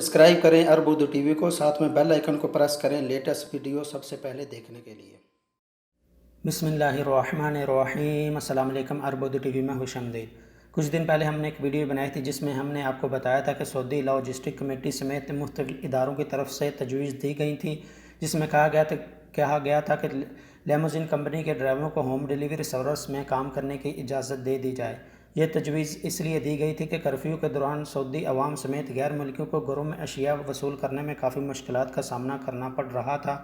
Subscribe करें अरब Urdu TV को, साथ में बेल आइकन को प्रेस करें लेटेस्ट वीडियो सबसे पहले देखने के लिए। बिस्मिल्लाहिर्रहमानिर्रहीम। अस्सलाम वालेकुम। अरब उर्दू टीवी में खुशामदीद। कुछ दिन पहले हमने एक वीडियो बनाई थी जिसमें हमने आपको बताया था कि सऊदी लॉजिस्टिक कमेटी समेत मुख्तलिफ इदारों की तरफ से तजवीज़ दी गई थी, जिसमें कहा गया था कि लिमोज़िन कंपनी के ड्राइवरों को होम डिलीवरी सर्विस में काम करने की इजाज़त दे दी जाए। यह तजवीज़ इसलिए दी गई थी कि कर्फ्यू के दौरान सऊदी अवाम समेत गैर मुल्कियों को घरों में अशिया वसूल करने में काफ़ी मुश्किलात का सामना करना पड़ रहा था।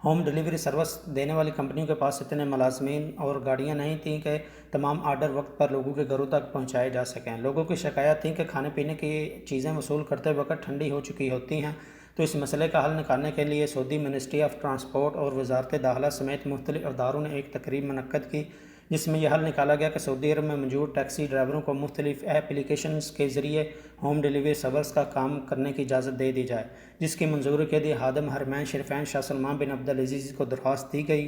होम डिलीवरी सर्विस देने वाली कंपनियों के पास इतने मुलाजमीन और गाड़ियां नहीं थीं कि तमाम आर्डर वक्त पर लोगों के घरों तक पहुंचाए जा सकें। लोगों की शिकायत थी कि खाने पीने की चीज़ें वसूल करते वक्त ठंडी हो चुकी होती हैं, तो इस मसले का हल निकालने के लिए सऊदी मिनिस्ट्री ऑफ ट्रांसपोर्ट और वजारत दाखिला समेत मुख्तलिफ अदारों ने एक तकरीब मुनक्कद की, जिसमें यह हल निकाला गया कि सऊदी अरब में मौजूद टैक्सी ड्राइवरों को मुख्तलिफ एप्लीकेशंस के ज़रिए होम डिलीवरी सर्विस का काम करने की इजाज़त दे दी जाए, जिसकी मंजूरी के लिए खादिम हरमैन शरीफैन शाह सलमान बिन अब्दुल अजीज़ को दरख्वास्त दी गई,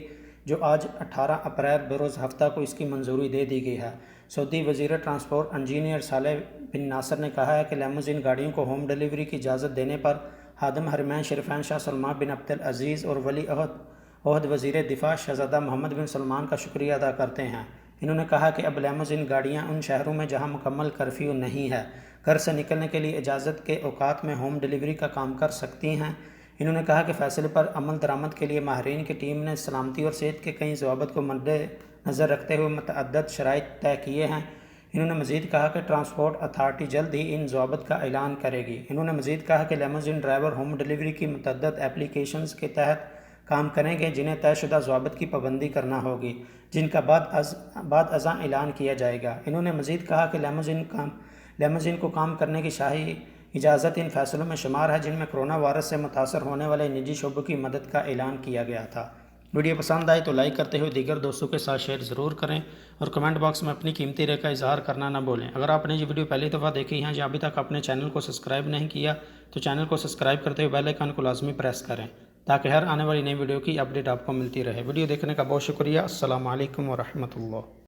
जो आज 18 अप्रैल बरोज़ हफ्ता को इसकी मंजूरी दे दी गई है। सऊदी वज़ीर ट्रांसपोर्ट इंजीनियर सालेह बिन नासर ने कहा है कि लिमोज़िन गाड़ियों को होम डिलीवरी की इजाज़त देने पर खादिम हरमैन शरीफैन शाह सलमान बिन अब्दुल अजीज़ और वली अहद वज़ीर दिफा शहज़ादा मोहम्मद बिन सलमान का शुक्रिया अदा करते हैं। इन्होंने कहा कि अब लिमोज़िन गाड़ियाँ उन शहरों में जहाँ मुकम्मल कर्फ्यू नहीं है, घर से निकलने के लिए इजाज़त के औकात में होम डिलीवरी का काम कर सकती हैं। इन्होंने कहा कि फ़ैसले पर अमल दरामद के लिए माहिरीन की टीम ने सलामती और सेहत के कई ज़वाबित को मद्देनज़र रखते हुए मुतअद्दिद शराइत तय किए हैं। इन्होंने मज़ीद कहा कि ट्रांसपोर्ट अथॉरिटी जल्द ही इन ज़वाबित का ऐलान करेगी। इन्होंने मज़ीद कहा कि लिमोज़िन ड्राइवर होम डिलीवरी की मुतअद्दिद एप्लीकेशंस के तहत काम करेंगे, जिन्हें तयशुदा ज़वाबित की पाबंदी करना होगी, जिनका बाद अज़ां ऐलान किया जाएगा। इन्होंने मज़ीद कहा कि लिमोज़िन को काम करने की शाही इजाज़त इन फैसलों में शुमार है जिनमें कोरोना वायरस से मुतासर होने वाले निजी शोबों की मदद का ऐलान किया गया था। वीडियो पसंद आए तो लाइक करते हुए दीगर दोस्तों के साथ शेयर ज़रूर करें और कमेंट बॉक्स में अपनी कीमती राय का इजहार करना ना भूलें। अगर आपने ये वीडियो पहली दफ़ा देखी है या अभी तक अपने चैनल को सब्सक्राइब नहीं किया तो चैनल को सब्सक्राइब करते हुए बेल आइकन को लाजमी प्रेस करें ताकि हर आने वाली नई वीडियो की अपडेट आपको मिलती रहे। वीडियो देखने का बहुत शुक्रिया। अस्सलामु अलैकुम व रहमतुल्लाह।